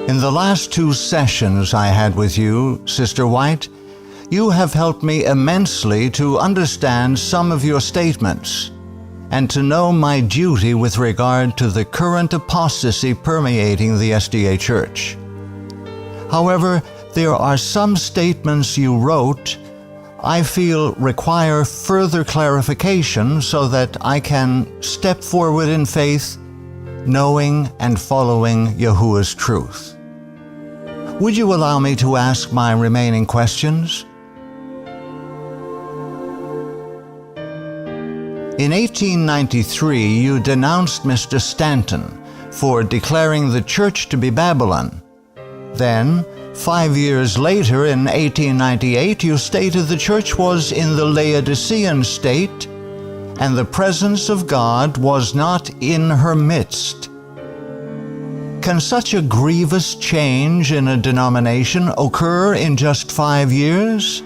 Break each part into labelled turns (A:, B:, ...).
A: In the last 2 sessions I had with you, Sister White, you have helped me immensely to understand some of your statements and to know my duty with regard to the current apostasy permeating the SDA Church. However, there are some statements you wrote I feel require further clarification so that I can step forward in faith, knowing and following Yahuwah's truth. Would you allow me to ask my remaining questions? In 1893, you denounced Mr. Stanton for declaring the church to be Babylon. Then, 5 years later, in 1898, you stated the church was in the Laodicean state and the presence of God was not in her midst. Can such a grievous change in a denomination occur in just 5 years?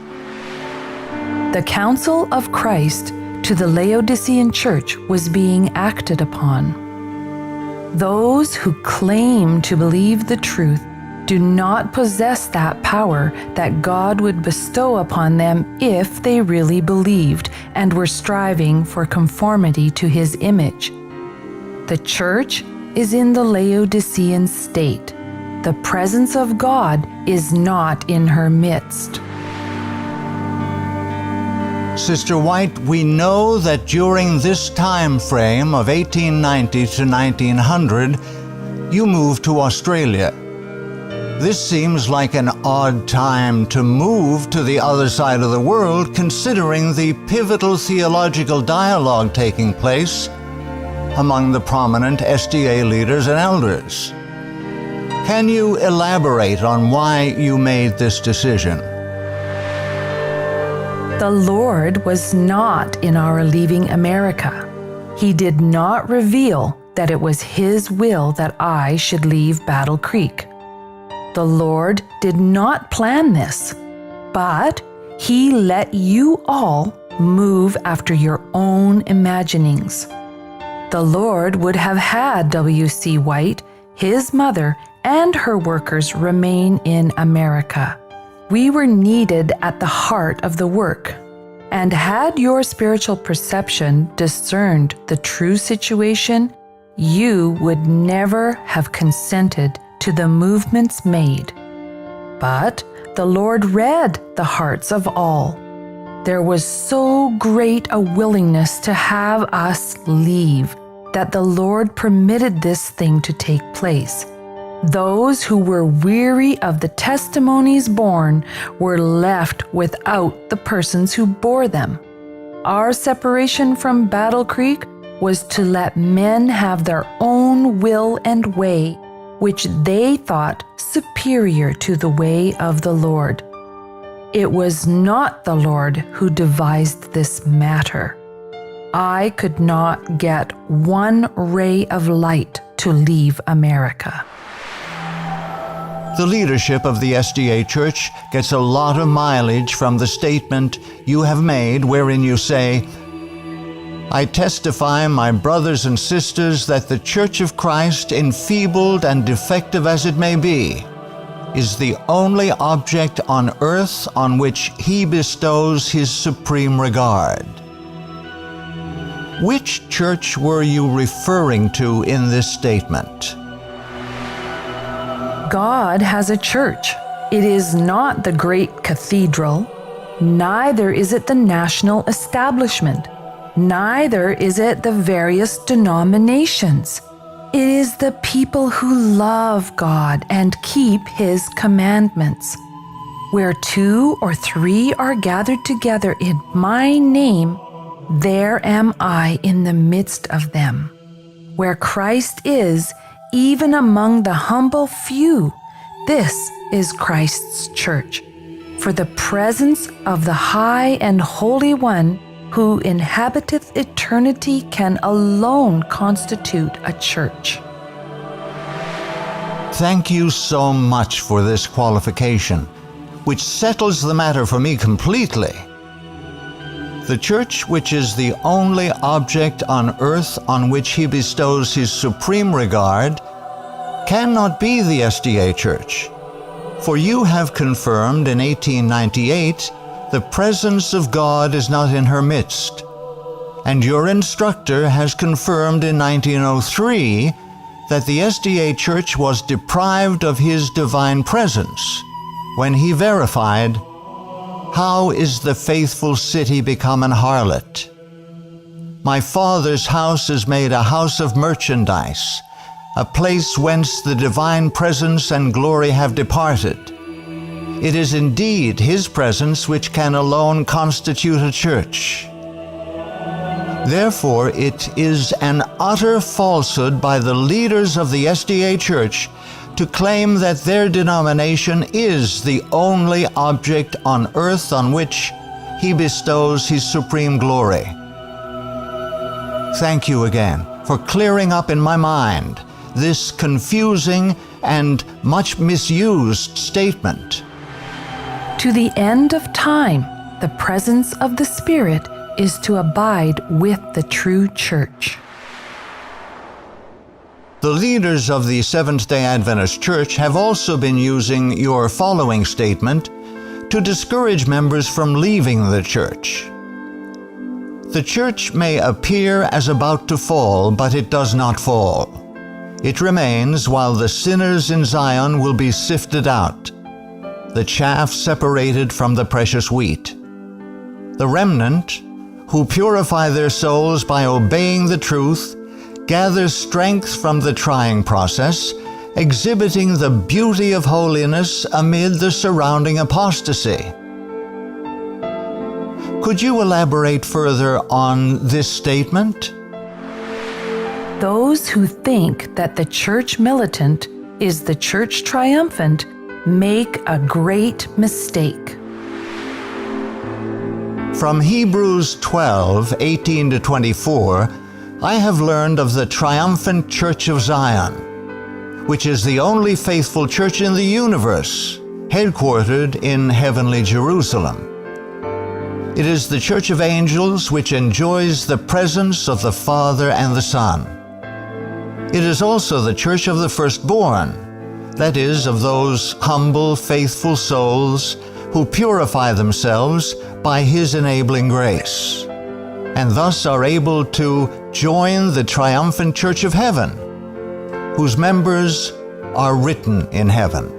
B: The counsel of Christ to the Laodicean church was being acted upon. Those who claim to believe the truth do not possess that power that God would bestow upon them if they really believed and were striving for conformity to His image. The church is in the Laodicean state. The presence of God is not in her midst.
A: Sister White, we know that during this time frame of 1890 to 1900, you moved to Australia. This seems like an odd time to move to the other side of the world, considering the pivotal theological dialogue taking place among the prominent SDA leaders and elders. Can you elaborate on why you made this decision?
B: The Lord was not in our leaving America. He did not reveal that it was His will that I should leave Battle Creek. The Lord did not plan this, but He let you all move after your own imaginings. The Lord would have had W.C. White, his mother, and her workers remain in America. We were needed at the heart of the work. And had your spiritual perception discerned the true situation, you would never have consented to the movements made. But the Lord read the hearts of all. There was so great a willingness to have us leave that the Lord permitted this thing to take place. Those who were weary of the testimonies borne were left without the persons who bore them. Our separation from Battle Creek was to let men have their own will and way, which they thought superior to the way of the Lord. It was not the Lord who devised this matter. I could not get one ray of light to leave America.
A: The leadership of the SDA Church gets a lot of mileage from the statement you have made wherein you say, I testify, my brothers and sisters, that the Church of Christ, enfeebled and defective as it may be, is the only object on earth on which He bestows His supreme regard. Which church were you referring to in this statement?
B: God has a church. It is not the great cathedral, neither is it the national establishment, neither is it the various denominations. It is the people who love God and keep His commandments. Where 2 or 3 are gathered together in my name, there am I in the midst of them. Where Christ is, even among the humble few, this is Christ's church. For the presence of the High and Holy One, who inhabiteth eternity, can alone constitute a church.
A: Thank you so much for this qualification, which settles the matter for me completely. The church, which is the only object on earth on which He bestows His supreme regard, cannot be the SDA Church, for you have confirmed in 1898 the presence of God is not in her midst, and your instructor has confirmed in 1903 that the SDA Church was deprived of his divine presence when he verified, "How is the faithful city become an harlot? My Father's house is made a house of merchandise, a place whence the divine presence and glory have departed. It is indeed his presence which can alone constitute a church." Therefore, it is an utter falsehood by the leaders of the SDA Church to claim that their denomination is the only object on earth on which he bestows his supreme glory. Thank you again for clearing up in my mind this confusing and much misused statement.
B: To the end of time, the presence of the Spirit is to abide with the true church.
A: The leaders of the Seventh-day Adventist Church have also been using your following statement to discourage members from leaving the church. The church may appear as about to fall, but it does not fall. It remains while the sinners in Zion will be sifted out, the chaff separated from the precious wheat. The remnant, who purify their souls by obeying the truth, gather strength from the trying process, exhibiting the beauty of holiness amid the surrounding apostasy. Could you elaborate further on this statement?
B: Those who think that the church militant is the church triumphant make a great mistake.
A: From Hebrews 12:18-24, I have learned of the triumphant Church of Zion, which is the only faithful church in the universe, headquartered in heavenly Jerusalem. It is the church of angels which enjoys the presence of the Father and the Son. It is also the church of the firstborn, that is, of those humble, faithful souls who purify themselves by His enabling grace, and thus are able to join the triumphant church of heaven, whose members are written in heaven.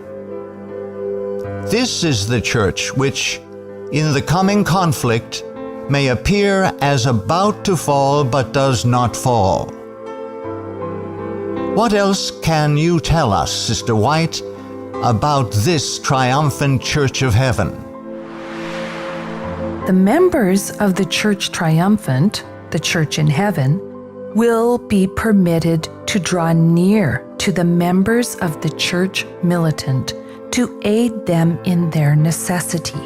A: This is the church which, in the coming conflict, may appear as about to fall but does not fall. What else can you tell us, Sister White, about this triumphant church of heaven?
B: The members of the church triumphant, the church in heaven, will be permitted to draw near to the members of the church militant to aid them in their necessity.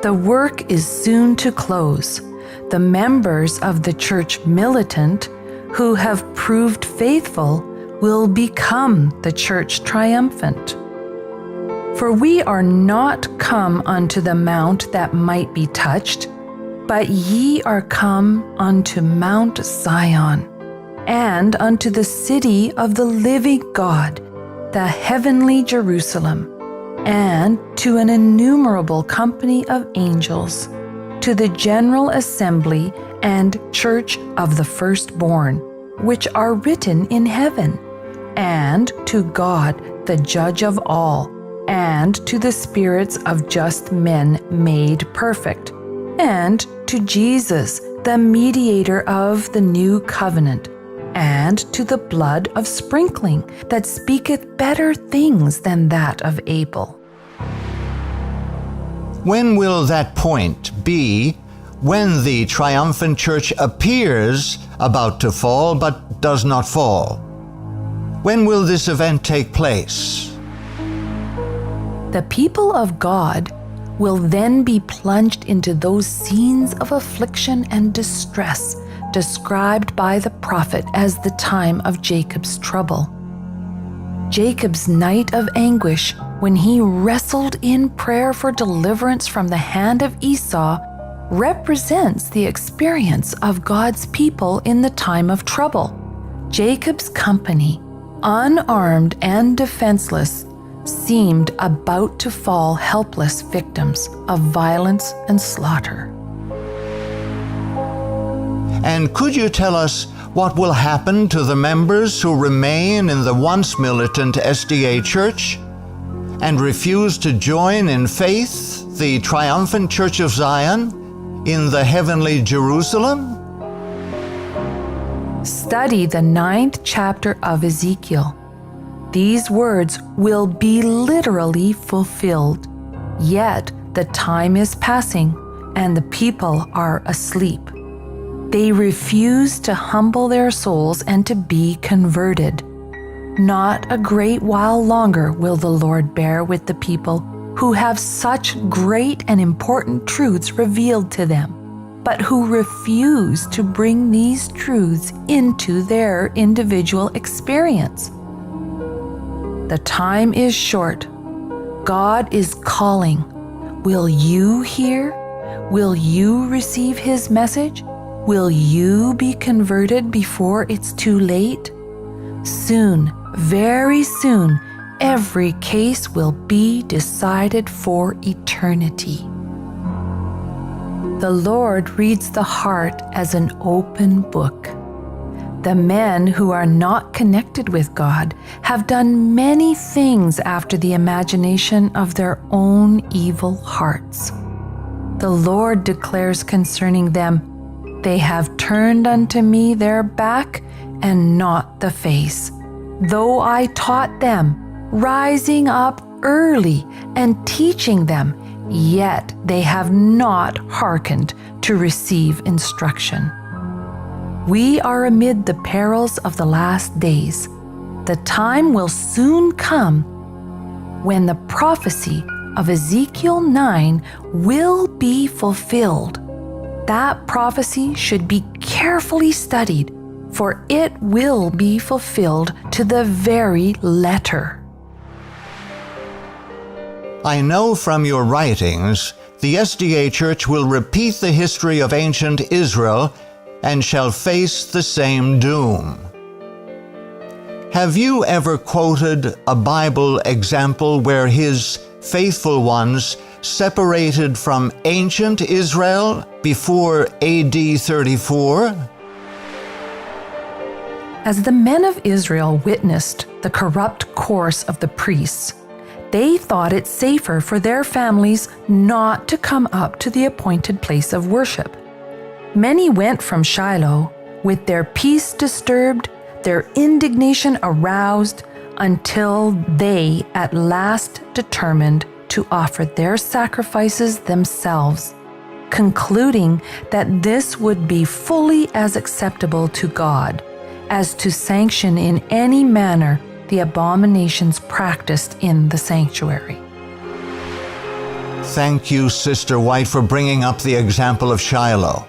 B: The work is soon to close. The members of the church militant who have proved faithful will become the church triumphant. For we are not come unto the mount that might be touched, but ye are come unto Mount Zion, and unto the city of the living God, the heavenly Jerusalem, and to an innumerable company of angels, to the general assembly and church of the firstborn, which are written in heaven, and to God, the judge of all, and to the spirits of just men made perfect, and to Jesus, the mediator of the new covenant, and to the blood of sprinkling that speaketh better things than that of Abel.
A: When will that point be when the triumphant church appears about to fall but does not fall? When will this event take place?
B: The people of God will then be plunged into those scenes of affliction and distress described by the prophet as the time of Jacob's trouble. Jacob's night of anguish, when he wrestled in prayer for deliverance from the hand of Esau, represents the experience of God's people in the time of trouble. Jacob's company, unarmed and defenseless, seemed about to fall helpless victims of violence and slaughter.
A: And could you tell us what will happen to the members who remain in the once militant SDA Church and refuse to join in faith the triumphant Church of Zion in the heavenly Jerusalem?
B: Study the 9th chapter of Ezekiel. These words will be literally fulfilled. Yet the time is passing, and the people are asleep. They refuse to humble their souls and to be converted. Not a great while longer will the Lord bear with the people who have such great and important truths revealed to them, but who refuse to bring these truths into their individual experience. The time is short. God is calling. Will you hear? Will you receive His message? Will you be converted before it's too late? Soon, very soon, every case will be decided for eternity. The Lord reads the heart as an open book. The men who are not connected with God have done many things after the imagination of their own evil hearts. The Lord declares concerning them, "They have turned unto me their back and not the face. Though I taught them, rising up early and teaching them, yet they have not hearkened to receive instruction." We are amid the perils of the last days. The time will soon come when the prophecy of Ezekiel 9 will be fulfilled. That prophecy should be carefully studied, for it will be fulfilled to the very letter.
A: I know from your writings the SDA Church will repeat the history of ancient Israel and shall face the same doom. Have you ever quoted a Bible example where His faithful ones separated from ancient Israel before AD 34?
B: As the men of Israel witnessed the corrupt course of the priests, they thought it safer for their families not to come up to the appointed place of worship. Many went from Shiloh with their peace disturbed, their indignation aroused, until they at last determined to offer their sacrifices themselves, concluding that this would be fully as acceptable to God as to sanction in any manner the abominations practiced in the sanctuary.
A: Thank you, Sister White, for bringing up the example of Shiloh.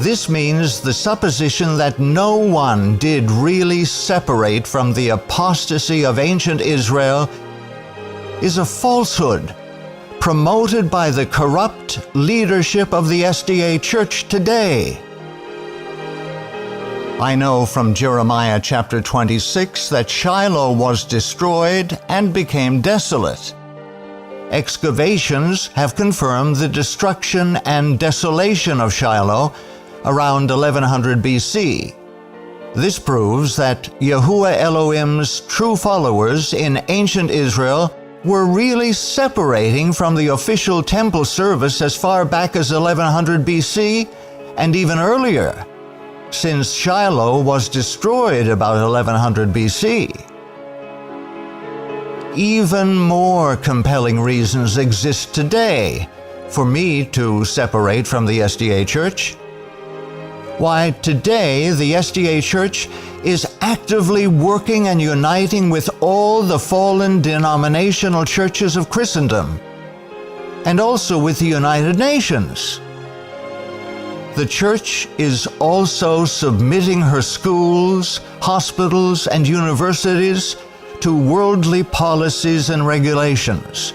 A: This means the supposition that no one did really separate from the apostasy of ancient Israel is a falsehood promoted by the corrupt leadership of the SDA Church today. I know from Jeremiah chapter 26 that Shiloh was destroyed and became desolate. Excavations have confirmed the destruction and desolation of Shiloh around 1100 BC. This proves that Yahuwah Elohim's true followers in ancient Israel were really separating from the official temple service as far back as 1100 BC and even earlier, since Shiloh was destroyed about 1100 BC. Even more compelling reasons exist today for me to separate from the SDA Church. Why, today the SDA Church is actively working and uniting with all the fallen denominational churches of Christendom, and also with the United Nations. The Church is also submitting her schools, hospitals, and universities to worldly policies and regulations,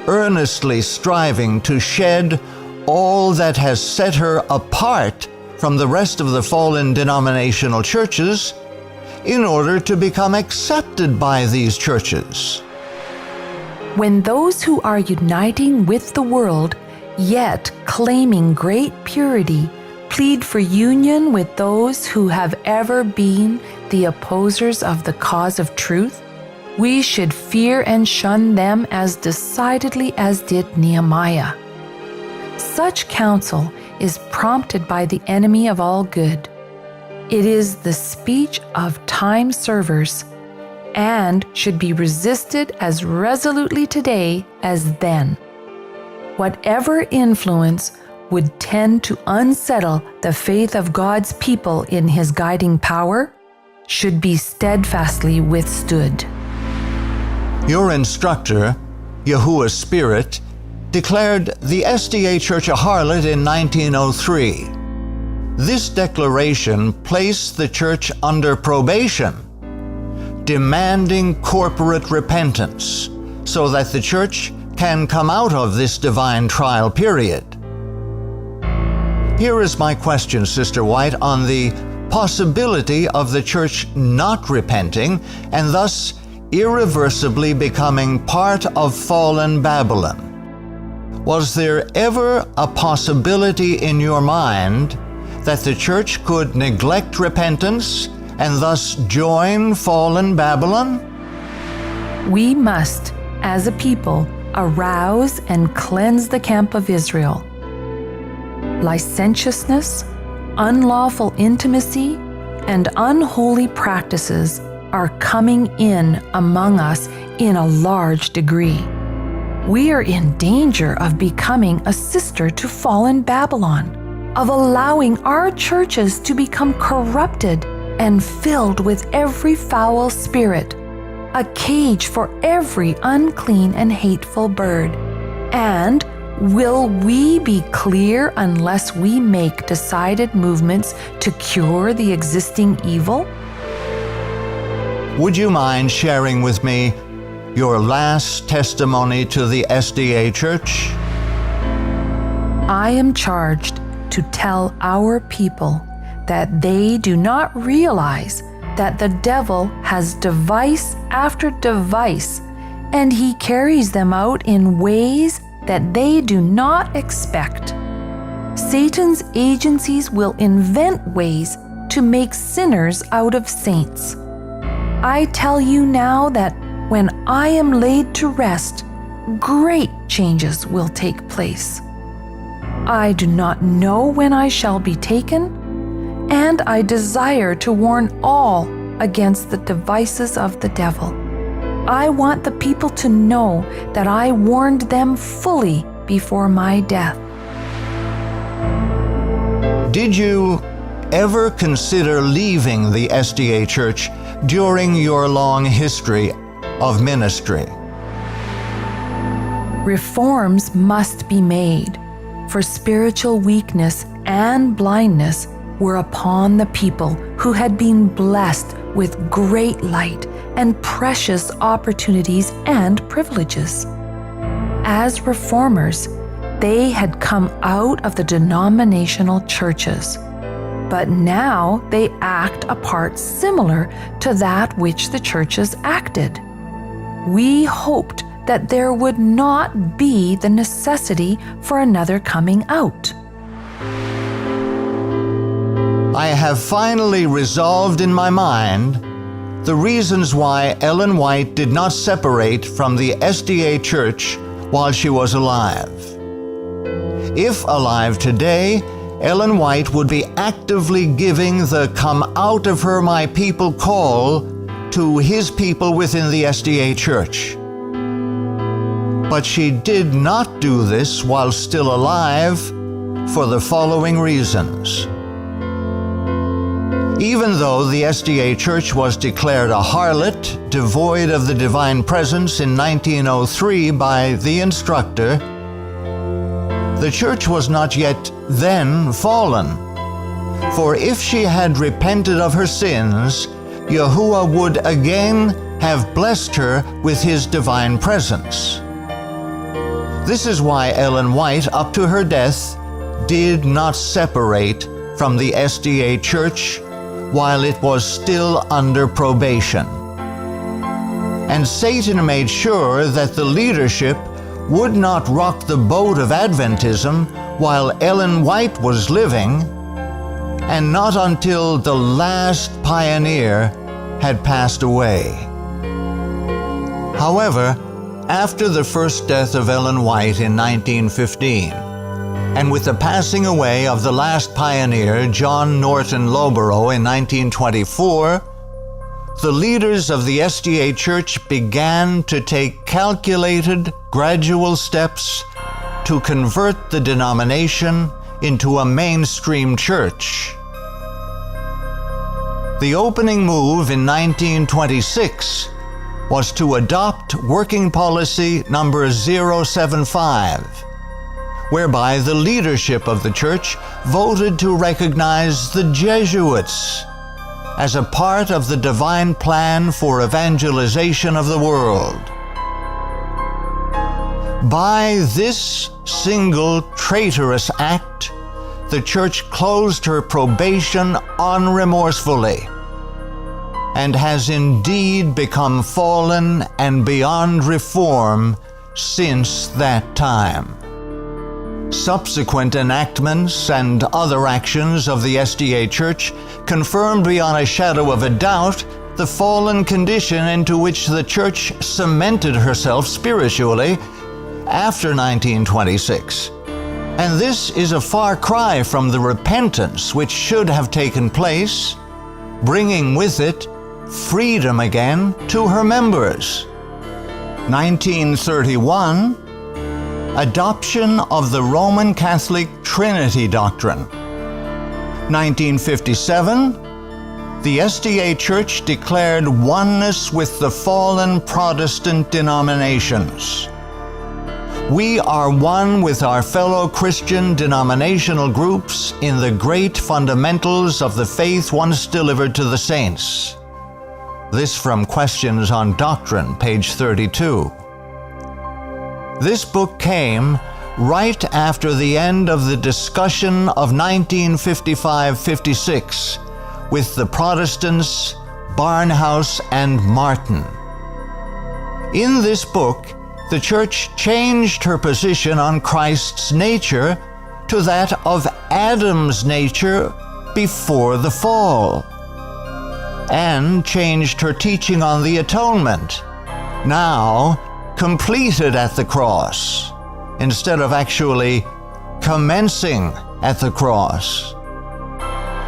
A: earnestly striving to shed all that has set her apart from the rest of the fallen denominational churches in order to become accepted by these churches?
B: When those who are uniting with the world, yet claiming great purity, plead for union with those who have ever been the opposers of the cause of truth, we should fear and shun them as decidedly as did Nehemiah. Such counsel is prompted by the enemy of all good. It is the speech of time servers, and should be resisted as resolutely today as then. Whatever influence would tend to unsettle the faith of God's people in His guiding power should be steadfastly withstood.
A: Your instructor, Yahuwah's Spirit, declared the SDA Church a harlot in 1903. This declaration placed the church under probation, demanding corporate repentance so that the church can come out of this divine trial period. Here is my question, Sister White, on the possibility of the church not repenting and thus irreversibly becoming part of fallen Babylon. Was there ever a possibility in your mind that the church could neglect repentance and thus join fallen Babylon?
B: We must, as a people, arouse and cleanse the camp of Israel. Licentiousness, unlawful intimacy, and unholy practices are coming in among us in a large degree. We are in danger of becoming a sister to fallen Babylon, of allowing our churches to become corrupted and filled with every foul spirit, a cage for every unclean and hateful bird. And will we be clear unless we make decided movements to cure the existing evil?
A: Would you mind sharing with me your last testimony to the SDA Church?
B: I am charged to tell our people that they do not realize that the devil has device after device, and he carries them out in ways that they do not expect. Satan's agencies will invent ways to make sinners out of saints. I tell you now that when I am laid to rest, great changes will take place. I do not know when I shall be taken, and I desire to warn all against the devices of the devil. I want the people to know that I warned them fully before my death.
A: Did you ever consider leaving the SDA Church during your long history of ministry?
B: Reforms must be made, for spiritual weakness and blindness were upon the people who had been blessed with great light and precious opportunities and privileges. As reformers, they had come out of the denominational churches, but now they act a part similar to that which the churches acted. We hoped that there would not be the necessity for another coming out.
A: I have finally resolved in my mind the reasons why Ellen White did not separate from the SDA Church while she was alive. If alive today, Ellen White would be actively giving the "come out of her, my people" call to his people within the SDA Church. But she did not do this while still alive for the following reasons. Even though the SDA Church was declared a harlot, devoid of the divine presence in 1903 by the instructor, the church was not yet then fallen. For if she had repented of her sins, Yahuwah would again have blessed her with his divine presence. This is why Ellen White, up to her death, did not separate from the SDA Church while it was still under probation. And Satan made sure that the leadership would not rock the boat of Adventism while Ellen White was living, and not until the last pioneer had passed away. However, after the first death of Ellen White in 1915, and with the passing away of the last pioneer, John Norton Lowborough, in 1924, the leaders of the SDA Church began to take calculated, gradual steps to convert the denomination into a mainstream church. The opening move in 1926 was to adopt Working Policy number 075, whereby the leadership of the church voted to recognize the Jesuits as a part of the divine plan for evangelization of the world. By this single traitorous act, the church closed her probation unremorsefully, and has indeed become fallen and beyond reform since that time. Subsequent enactments and other actions of the SDA Church confirmed beyond a shadow of a doubt the fallen condition into which the Church cemented herself spiritually after 1926. And this is a far cry from the repentance which should have taken place, bringing with it freedom again to her members. 1931, adoption of the Roman Catholic Trinity doctrine. 1957, the SDA Church declared oneness with the fallen Protestant denominations. We are one with our fellow Christian denominational groups in the great fundamentals of the faith once delivered to the saints. This from Questions on Doctrine, page 32. This book came right after the end of the discussion of 1955-56 with the Protestants Barnhouse and Martin. In this book, the Church changed her position on Christ's nature to that of Adam's nature before the fall, and changed her teaching on the atonement, now completed at the cross, instead of actually commencing at the cross.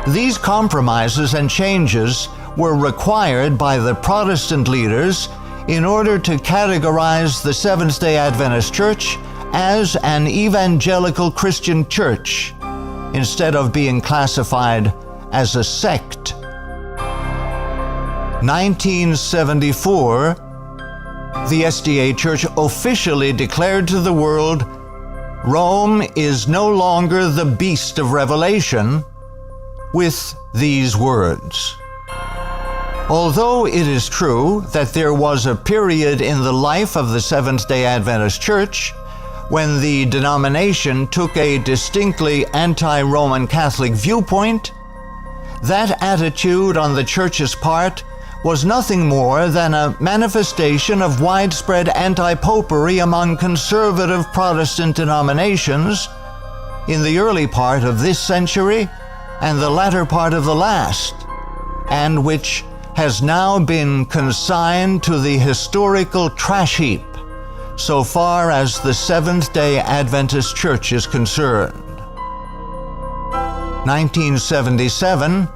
A: These compromises and changes were required by the Protestant leaders in order to categorize the Seventh-day Adventist Church as an evangelical Christian church, instead of being classified as a sect. 1974, the SDA Church officially declared to the world, Rome is no longer the beast of Revelation, with these words. Although it is true that there was a period in the life of the Seventh-day Adventist Church when the denomination took a distinctly anti-Roman Catholic viewpoint, that attitude on the Church's part was nothing more than a manifestation of widespread anti-popery among conservative Protestant denominations in the early part of this century and the latter part of the last, and which has now been consigned to the historical trash heap so far as the Seventh-day Adventist Church is concerned. 1977,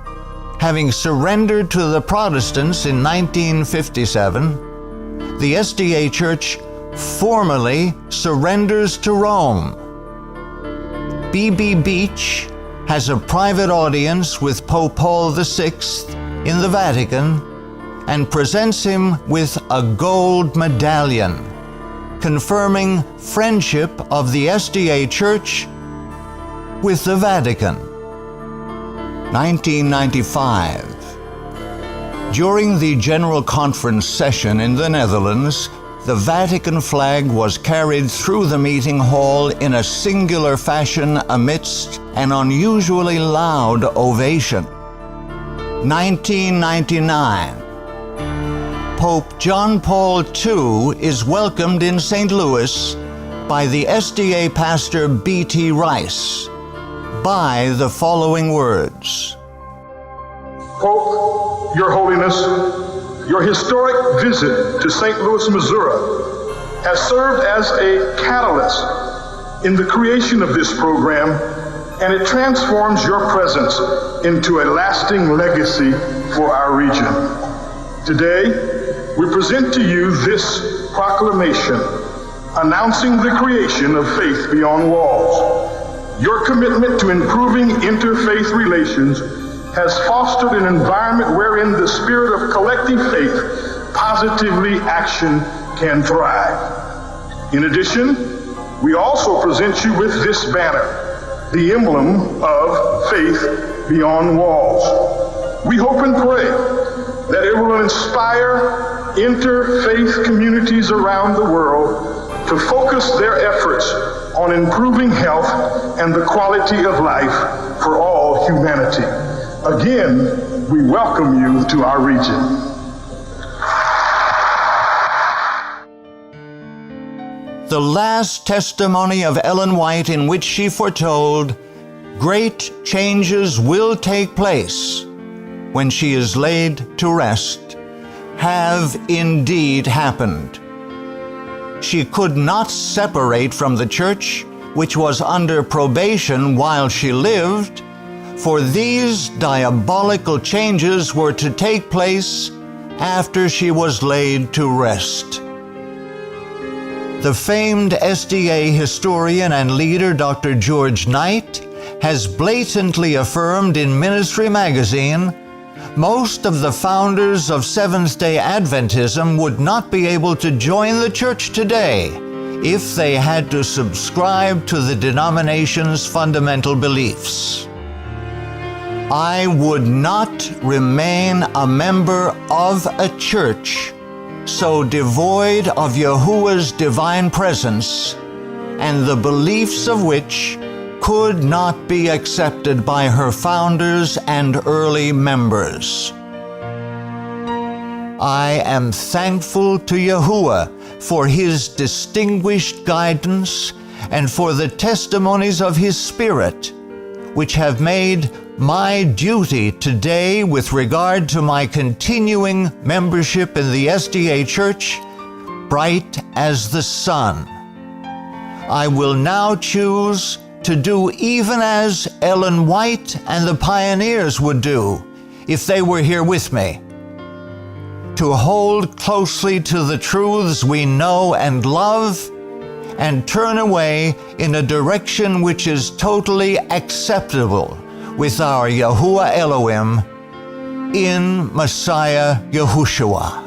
A: having surrendered to the Protestants in 1957, the SDA Church formally surrenders to Rome. B.B. Beach has a private audience with Pope Paul VI in the Vatican and presents him with a gold medallion, confirming friendship of the SDA Church with the Vatican. 1995. During the General Conference session in the Netherlands, the Vatican flag was carried through the meeting hall in a singular fashion amidst an unusually loud ovation. 1999. Pope John Paul II is welcomed in St. Louis by the SDA pastor B.T. Rice by the following words.
C: Pope, Your Holiness, your historic visit to St. Louis, Missouri has served as a catalyst in the creation of this program, and it transforms your presence into a lasting legacy for our region. Today, we present to you this proclamation announcing the creation of Faith Beyond Walls. Your commitment to improving interfaith relations has fostered an environment wherein the spirit of collective faith, positively action can thrive. In addition, we also present you with this banner, the emblem of Faith Beyond Walls. We hope and pray that it will inspire interfaith communities around the world to focus their efforts on improving health and the quality of life for all humanity. Again, we welcome you to our region.
A: The last testimony of Ellen White, in which she foretold great changes will take place when she is laid to rest, have indeed happened. She could not separate from the church, which was under probation while she lived, for these diabolical changes were to take place after she was laid to rest. The famed SDA historian and leader Dr. George Knight has blatantly affirmed in Ministry Magazine most of the founders of Seventh-day Adventism would not be able to join the church today if they had to subscribe to the denomination's fundamental beliefs. I would not remain a member of a church so devoid of Yahuwah's divine presence and the beliefs of which could not be accepted by her founders and early members. I am thankful to Yahuwah for his distinguished guidance and for the testimonies of his Spirit, which have made my duty today with regard to my continuing membership in the SDA Church bright as the sun. I will now choose to do even as Ellen White and the pioneers would do if they were here with me, to hold closely to the truths we know and love and turn away in a direction which is totally acceptable with our Yahuwah Elohim in Messiah Yahushua.